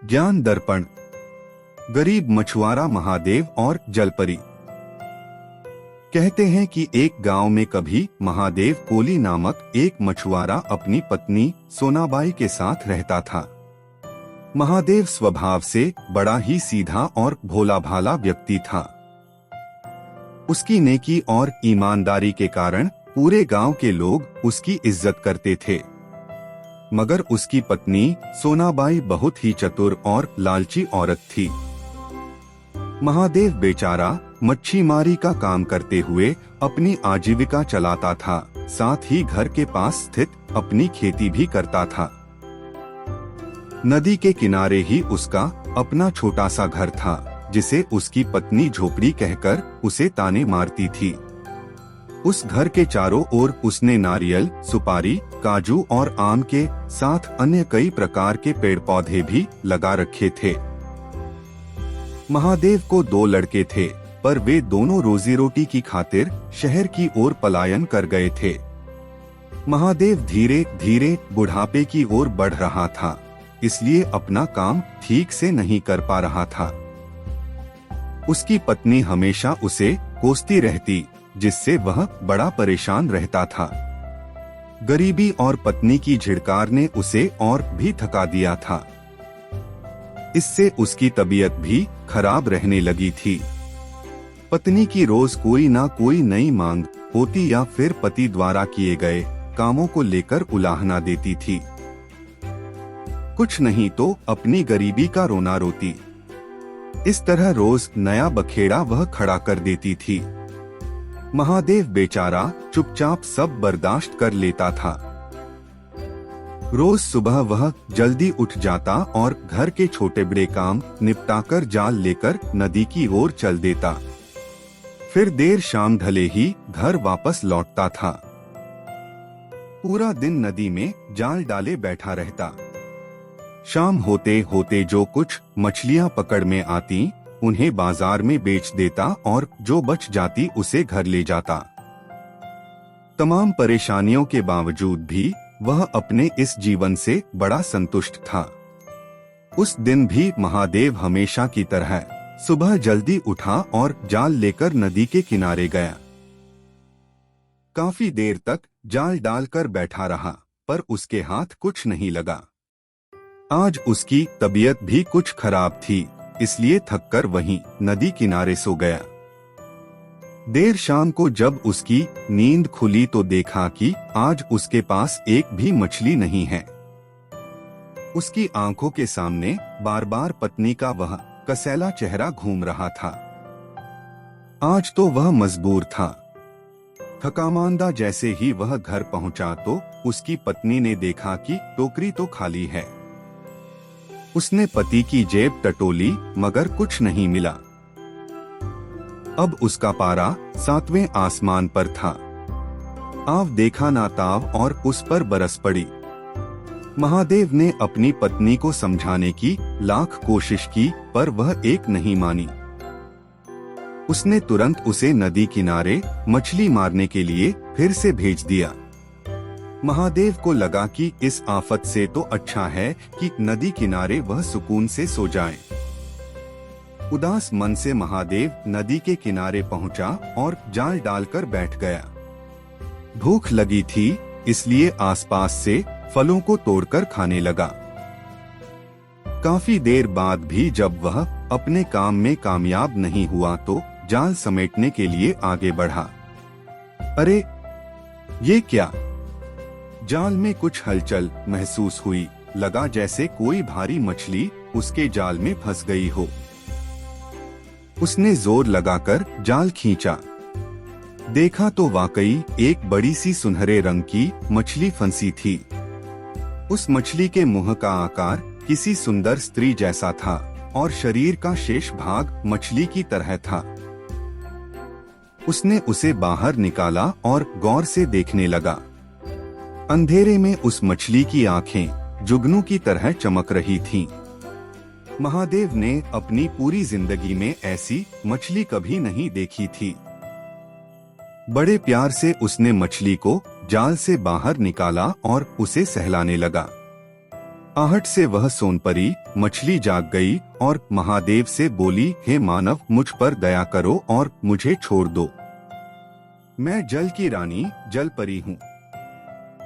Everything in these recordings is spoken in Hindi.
ज्ञान दर्पण। गरीब मछुआरा महादेव और जलपरी। कहते हैं कि एक गांव में कभी महादेव कोली नामक एक मछुआरा अपनी पत्नी सोनाबाई के साथ रहता था। महादेव स्वभाव से बड़ा ही सीधा और भोला भाला व्यक्ति था। उसकी नेकी और ईमानदारी के कारण पूरे गांव के लोग उसकी इज्जत करते थे। मगर उसकी पत्नी सोनाबाई बहुत ही चतुर और लालची औरत थी। महादेव बेचारा मच्छीमारी का काम करते हुए अपनी आजीविका चलाता था, साथ ही घर के पास स्थित अपनी खेती भी करता था। नदी के किनारे ही उसका अपना छोटा सा घर था, जिसे उसकी पत्नी झोपड़ी कहकर उसे ताने मारती थी। उस घर के चारों ओर उसने नारियल, सुपारी, काजू और आम के साथ अन्य कई प्रकार के पेड़ पौधे भी लगा रखे थे। महादेव को 2 लड़के थे, पर वे दोनों रोजी रोटी की खातिर शहर की ओर पलायन कर गए थे। महादेव धीरे धीरे बुढ़ापे की ओर बढ़ रहा था, इसलिए अपना काम ठीक से नहीं कर पा रहा था। उसकी पत्नी हमेशा उसे कोसती रहती, जिससे वह बड़ा परेशान रहता था। गरीबी और पत्नी की झिड़कार ने उसे और भी थका दिया था। इससे उसकी तबीयत भी खराब रहने लगी थी। पत्नी की रोज कोई ना कोई नई मांग होती या फिर पति द्वारा किए गए कामों को लेकर उलाहना देती थी। कुछ नहीं तो अपनी गरीबी का रोना रोती। इस तरह रोज नया बखेड़ा वह खड़ा कर देती थी। महादेव बेचारा चुपचाप सब बर्दाश्त कर लेता था। रोज सुबह वह जल्दी उठ जाता और घर के छोटे बड़े काम निपटाकर जाल लेकर नदी की ओर चल देता। फिर देर शाम ढले ही घर वापस लौटता था। पूरा दिन नदी में जाल डाले बैठा रहता। शाम होते होते जो कुछ मछलियां पकड़ में आती उन्हें बाजार में बेच देता और जो बच जाती उसे घर ले जाता। तमाम परेशानियों के बावजूद भी वह अपने इस जीवन से बड़ा संतुष्ट था। उस दिन भी महादेव हमेशा की तरह सुबह जल्दी उठा और जाल लेकर नदी के किनारे गया। काफी देर तक जाल डालकर बैठा रहा, पर उसके हाथ कुछ नहीं लगा। आज उसकी तबीयत भी कुछ खराब थी, इसलिए थककर वहीं नदी किनारे सो गया। देर शाम को जब उसकी नींद खुली तो देखा कि आज उसके पास एक भी मछली नहीं है। उसकी आंखों के सामने बार बार पत्नी का वह कसैला चेहरा घूम रहा था। आज तो वह मजबूर था। थकामांदा जैसे ही वह घर पहुंचा तो उसकी पत्नी ने देखा कि टोकरी तो खाली है। उसने पति की जेब टटोली, मगर कुछ नहीं मिला। अब उसका पारा 7वें आसमान पर था। आव देखा ना ताव और उस पर बरस पड़ी। महादेव ने अपनी पत्नी को समझाने की लाख कोशिश की, पर वह एक नहीं मानी। उसने तुरंत उसे नदी किनारे मछली मारने के लिए फिर से भेज दिया। महादेव को लगा कि इस आफत से तो अच्छा है कि नदी किनारे वह सुकून से सो जाए। उदास मन से महादेव नदी के किनारे पहुंचा और जाल डालकर बैठ गया। भूख लगी थी, इसलिए आसपास से फलों को तोड़कर खाने लगा। काफी देर बाद भी जब वह अपने काम में कामयाब नहीं हुआ तो जाल समेटने के लिए आगे बढ़ा। अरे, ये क्या? जाल में कुछ हलचल महसूस हुई। लगा जैसे कोई भारी मछली उसके जाल में फंस गई हो। उसने जोर लगाकर जाल खींचा। देखा तो वाकई एक बड़ी सी सुनहरे रंग की मछली फंसी थी। उस मछली के मुंह का आकार किसी सुंदर स्त्री जैसा था और शरीर का शेष भाग मछली की तरह था। उसने उसे बाहर निकाला और गौर से देखने लगा। अंधेरे में उस मछली की आंखें जुगनू की तरह चमक रही थीं। महादेव ने अपनी पूरी जिंदगी में ऐसी मछली कभी नहीं देखी थी। बड़े प्यार से उसने मछली को जाल से बाहर निकाला और उसे सहलाने लगा। आहट से वह सोनपरी मछली जाग गई और महादेव से बोली, हे मानव, मुझ पर दया करो और मुझे छोड़ दो। मैं जल की रानी जलपरी हूँ।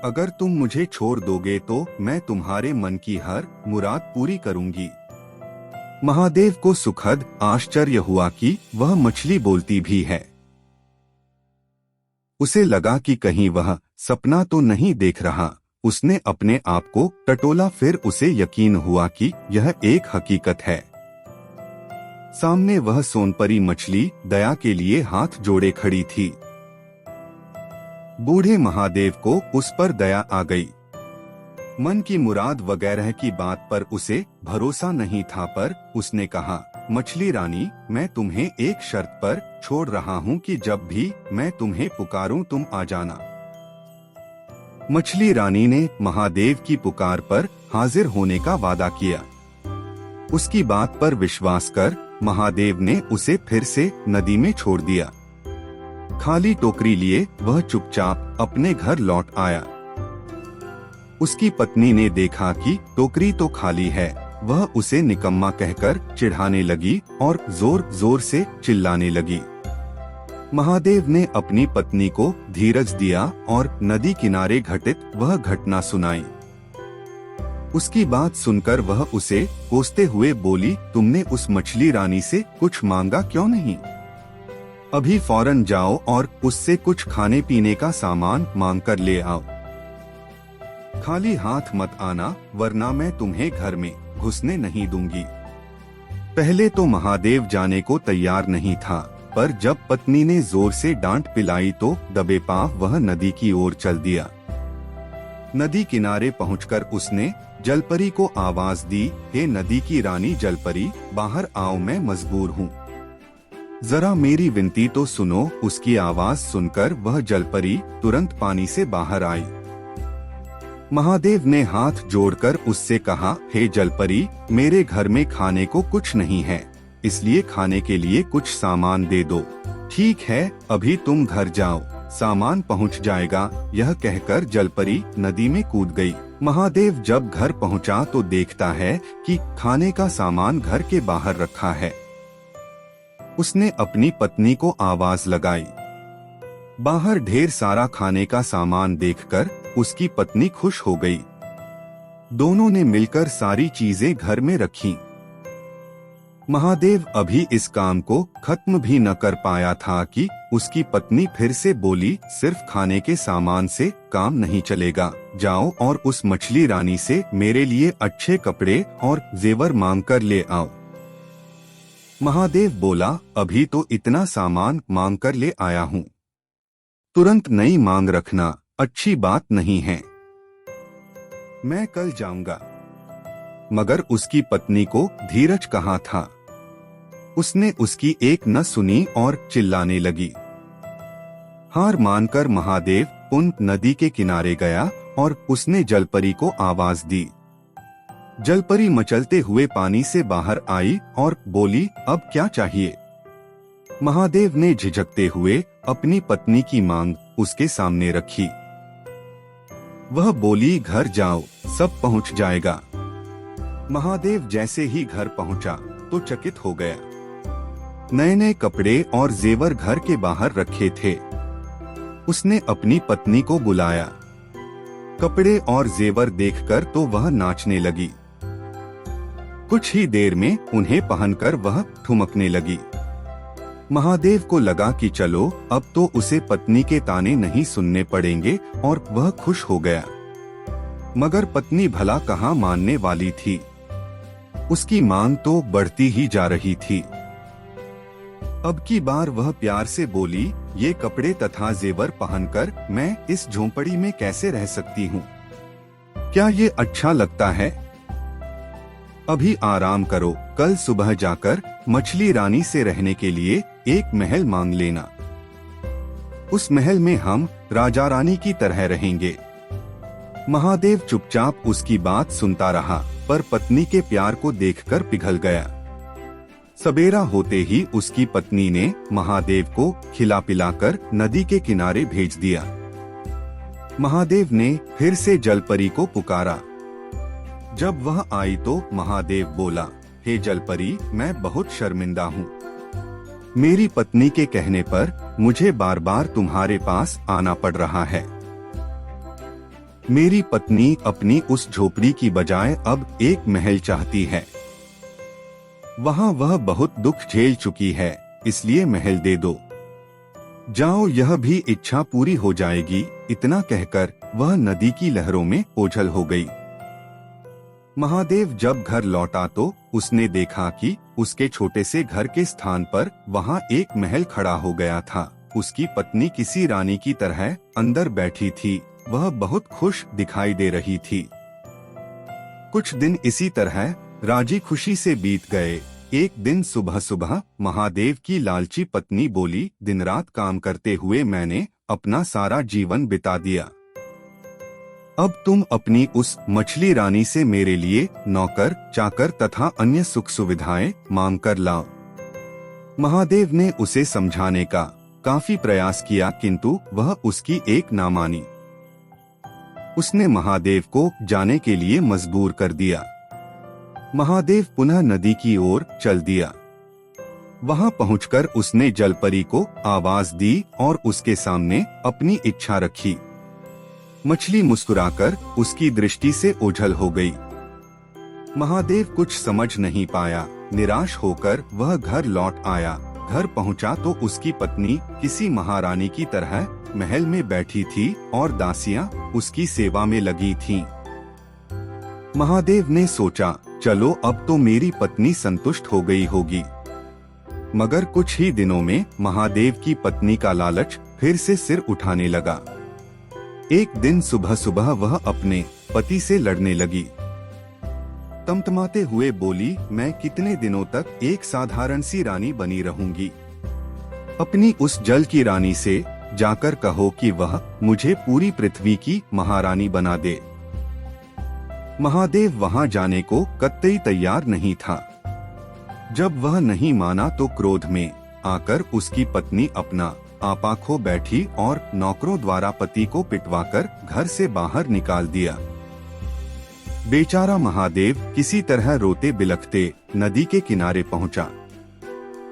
अगर तुम मुझे छोड़ दोगे तो मैं तुम्हारे मन की हर मुराद पूरी करूंगी। महादेव को सुखद आश्चर्य हुआ कि वह मछली बोलती भी है। उसे लगा कि कहीं वह सपना तो नहीं देख रहा। उसने अपने आप को टटोला, फिर उसे यकीन हुआ कि यह एक हकीकत है। सामने वह सोनपरी मछली दया के लिए हाथ जोड़े खड़ी थी। बूढ़े महादेव को उस पर दया आ गई। मन की मुराद वगैरह की बात पर उसे भरोसा नहीं था, पर उसने कहा, मछली रानी, मैं तुम्हें एक शर्त पर छोड़ रहा हूँ कि जब भी मैं तुम्हें पुकारूं तुम आ जाना। मछली रानी ने महादेव की पुकार पर हाजिर होने का वादा किया। उसकी बात पर विश्वास कर महादेव ने उसे फिर से नदी में छोड़ दिया। खाली टोकरी लिए वह चुपचाप अपने घर लौट आया। उसकी पत्नी ने देखा कि टोकरी तो खाली है। वह उसे निकम्मा कहकर चिढ़ाने लगी और जोर जोर से चिल्लाने लगी। महादेव ने अपनी पत्नी को धीरज दिया और नदी किनारे घटित वह घटना सुनाई। उसकी बात सुनकर वह उसे कोसते हुए बोली, तुमने उस मछली रानी से कुछ मांगा क्यों नहीं? अभी फौरन जाओ और उससे कुछ खाने पीने का सामान मांग कर ले आओ। खाली हाथ मत आना, वरना मैं तुम्हें घर में घुसने नहीं दूंगी। पहले तो महादेव जाने को तैयार नहीं था, पर जब पत्नी ने जोर से डांट पिलाई तो दबे पांव वह नदी की ओर चल दिया। नदी किनारे पहुंचकर उसने जलपरी को आवाज दी, हे नदी की रानी जलपरी, बाहर आओ, मैं मजबूर हूँ, जरा मेरी विनती तो सुनो। उसकी आवाज सुनकर वह जलपरी तुरंत पानी से बाहर आई। महादेव ने हाथ जोड़कर उससे कहा, हे जलपरी, मेरे घर में खाने को कुछ नहीं है, इसलिए खाने के लिए कुछ सामान दे दो। ठीक है, अभी तुम घर जाओ, सामान पहुंच जाएगा। यह कहकर जलपरी नदी में कूद गई। महादेव जब घर पहुंचा तो देखता है कि खाने का सामान घर के बाहर रखा है। उसने अपनी पत्नी को आवाज लगाई। बाहर ढेर सारा खाने का सामान देखकर उसकी पत्नी खुश हो गई। दोनों ने मिलकर सारी चीजें घर में रखीं। महादेव अभी इस काम को खत्म भी न कर पाया था कि उसकी पत्नी फिर से बोली, सिर्फ खाने के सामान से काम नहीं चलेगा, जाओ और उस मछली रानी से मेरे लिए अच्छे कपड़े और जेवर मांग कर ले आओ। महादेव बोला, अभी तो इतना सामान मांग कर ले आया हूँ, तुरंत नई मांग रखना अच्छी बात नहीं है, मैं कल जाऊंगा। मगर उसकी पत्नी को धीरज कहाँ था। उसने उसकी एक न सुनी और चिल्लाने लगी। हार मानकर महादेव उन नदी के किनारे गया और उसने जलपरी को आवाज दी। जलपरी मचलते हुए पानी से बाहर आई और बोली, अब क्या चाहिए? महादेव ने झिझकते हुए अपनी पत्नी की मांग उसके सामने रखी। वह बोली, घर जाओ, सब पहुंच जाएगा। महादेव जैसे ही घर पहुंचा तो चकित हो गया। नए नए कपड़े और जेवर घर के बाहर रखे थे। उसने अपनी पत्नी को बुलाया। कपड़े और जेवर देखकर तो वह नाचने लगी। कुछ ही देर में उन्हें पहनकर वह ठुमकने लगी। महादेव को लगा कि चलो अब तो उसे पत्नी के ताने नहीं सुनने पड़ेंगे और वह खुश हो गया। मगर पत्नी भला कहाँ मानने वाली थी। उसकी मांग तो बढ़ती ही जा रही थी। अब की बार वह प्यार से बोली, ये कपड़े तथा जेवर पहनकर मैं इस झोंपड़ी में कैसे रह सकती हूँ? क्या ये अच्छा लगता है? अभी आराम करो, कल सुबह जाकर मछली रानी से रहने के लिए एक महल मांग लेना। उस महल में हम राजा रानी की तरह रहेंगे। महादेव चुपचाप उसकी बात सुनता रहा, पर पत्नी के प्यार को देखकर पिघल गया। सवेरा होते ही उसकी पत्नी ने महादेव को खिला पिलाकर नदी के किनारे भेज दिया। महादेव ने फिर से जलपरी को पुकारा। जब वह आई तो महादेव बोला, हे जलपरी, मैं बहुत शर्मिंदा हूँ। मेरी पत्नी के कहने पर मुझे बार बार तुम्हारे पास आना पड़ रहा है। मेरी पत्नी अपनी उस झोपड़ी की बजाय अब एक महल चाहती है। वहाँ वह बहुत दुख झेल चुकी है, इसलिए महल दे दो। जाओ, यह भी इच्छा पूरी हो जाएगी। इतना कहकर वह नदी की लहरों में ओझल हो गई। महादेव जब घर लौटा तो उसने देखा कि उसके छोटे से घर के स्थान पर वहाँ एक महल खड़ा हो गया था। उसकी पत्नी किसी रानी की तरह अंदर बैठी थी। वह बहुत खुश दिखाई दे रही थी। कुछ दिन इसी तरह राजी खुशी से बीत गए। एक दिन सुबह सुबह महादेव की लालची पत्नी बोली, दिन रात काम करते हुए मैंने अपना सारा जीवन बिता दिया। अब तुम अपनी उस मछली रानी से मेरे लिए नौकर, चाकर तथा अन्य सुख सुविधाएं मांग कर लाओ। महादेव ने उसे समझाने का काफी प्रयास किया, किंतु वह उसकी एक ना मानी। उसने महादेव को जाने के लिए मजबूर कर दिया। महादेव पुनः नदी की ओर चल दिया। वहां पहुंचकर उसने जलपरी को आवाज दी और उसके सामने अपनी इच्छा रखी। मछली मुस्कुराकर उसकी दृष्टि से ओझल हो गई। महादेव कुछ समझ नहीं पाया। निराश होकर वह घर लौट आया। घर पहुंचा तो उसकी पत्नी किसी महारानी की तरह महल में बैठी थी और दासियां उसकी सेवा में लगी थीं। महादेव ने सोचा, चलो अब तो मेरी पत्नी संतुष्ट हो गई होगी। मगर कुछ ही दिनों में महादेव की पत्नी का लालच फिर से सिर उठाने लगा। एक दिन सुबह सुबह वह अपने पति से लड़ने लगी। तमतमाते हुए बोली, मैं कितने दिनों तक एक साधारण सी रानी बनी रहूंगी। अपनी उस जल की रानी से जाकर कहो कि वह मुझे पूरी पृथ्वी की महारानी बना दे। महादेव वहां जाने को कतई तैयार नहीं था। जब वह नहीं माना तो क्रोध में आकर उसकी पत्नी अपना आपा खो बैठी और नौकरों द्वारा पति को पिटवाकर घर से बाहर निकाल दिया। बेचारा महादेव किसी तरह रोते बिलखते नदी के किनारे पहुंचा।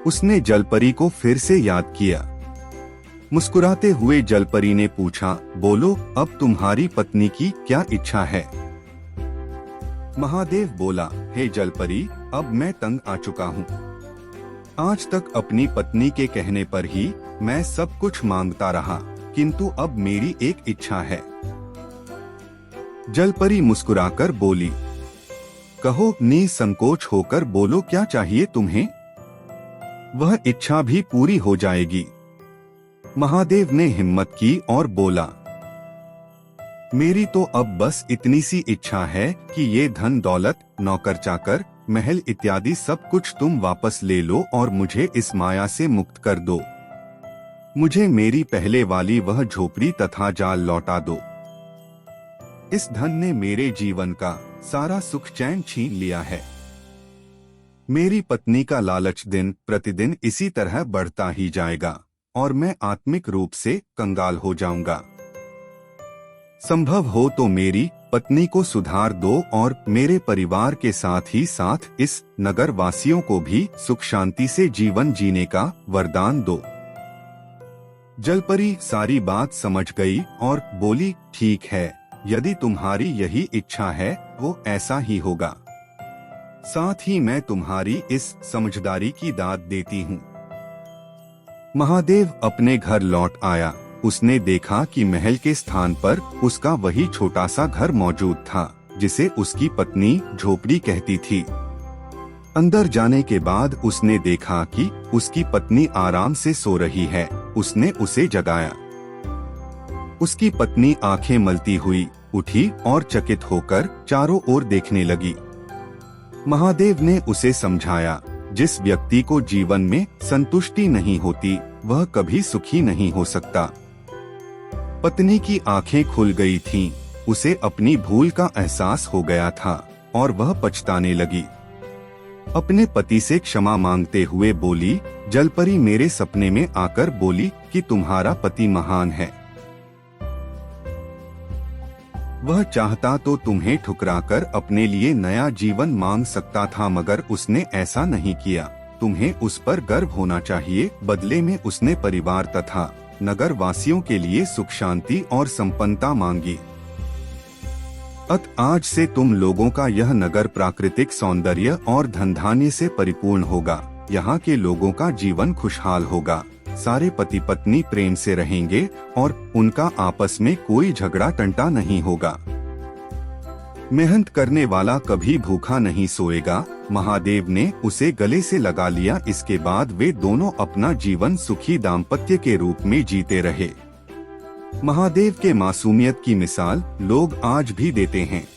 उसने जलपरी को फिर से याद किया। मुस्कुराते हुए जलपरी ने पूछा, बोलो, अब तुम्हारी पत्नी की क्या इच्छा है? महादेव बोला, हे जलपरी, अब मैं तंग आ चुका हूँ। आज तक अपनी पत्नी के कहने पर ही मैं सब कुछ मांगता रहा, किंतु अब मेरी एक इच्छा है। जलपरी मुस्कुराकर बोली, कहो, निसंकोच होकर बोलो, क्या चाहिए तुम्हें? वह इच्छा भी पूरी हो जाएगी। महादेव ने हिम्मत की और बोला, मेरी तो अब बस इतनी सी इच्छा है कि ये धन दौलत, नौकर चाकर, महल इत्यादि सब कुछ तुम वापस ले लो और मुझे इस माया से मुक्त कर दो। मुझे मेरी पहले वाली वह झोपड़ी तथा जाल लौटा दो। इस धन ने मेरे जीवन का सारा सुख चैन छीन लिया है। मेरी पत्नी का लालच दिन प्रतिदिन इसी तरह बढ़ता ही जाएगा और मैं आत्मिक रूप से कंगाल हो जाऊंगा। संभव हो तो मेरी पत्नी को सुधार दो और मेरे परिवार के साथ ही साथ इस नगर वासियों को भी सुख शांति से जीवन जीने का वरदान दो। जलपरी सारी बात समझ गई और बोली, ठीक है, यदि तुम्हारी यही इच्छा है वो ऐसा ही होगा। साथ ही मैं तुम्हारी इस समझदारी की दाद देती हूँ। महादेव अपने घर लौट आया। उसने देखा कि महल के स्थान पर उसका वही छोटा सा घर मौजूद था जिसे उसकी पत्नी झोपड़ी कहती थी। अंदर जाने के बाद उसने देखा कि उसकी पत्नी आराम से सो रही है। उसने उसे जगाया। उसकी पत्नी आंखें मलती हुई उठी और चकित होकर चारों ओर देखने लगी। महादेव ने उसे समझाया, जिस व्यक्ति को जीवन में संतुष्टि नहीं होती वह कभी सुखी नहीं हो सकता। पत्नी की आंखें खुल गई थीं। उसे अपनी भूल का एहसास हो गया था और वह पछताने लगी। अपने पति से क्षमा मांगते हुए बोली, जलपरी मेरे सपने में आकर बोली कि तुम्हारा पति महान है। वह चाहता तो तुम्हें ठुकराकर अपने लिए नया जीवन मांग सकता था, मगर उसने ऐसा नहीं किया। तुम्हें उस पर गर्व होना चाहिए। बदले में उसने परिवार तथा नगर वासियों के लिए सुख शांति और संपन्नता मांगी। आज से तुम लोगों का यह नगर प्राकृतिक सौंदर्य और धन धान्य से परिपूर्ण होगा। यहाँ के लोगों का जीवन खुशहाल होगा। सारे पति पत्नी प्रेम से रहेंगे और उनका आपस में कोई झगड़ा टंटा नहीं होगा। मेहनत करने वाला कभी भूखा नहीं सोएगा। महादेव ने उसे गले से लगा लिया। इसके बाद वे दोनों अपना जीवन सुखी दाम्पत्य के रूप में जीते रहे। महादेव के मासूमियत की मिसाल लोग आज भी देते हैं।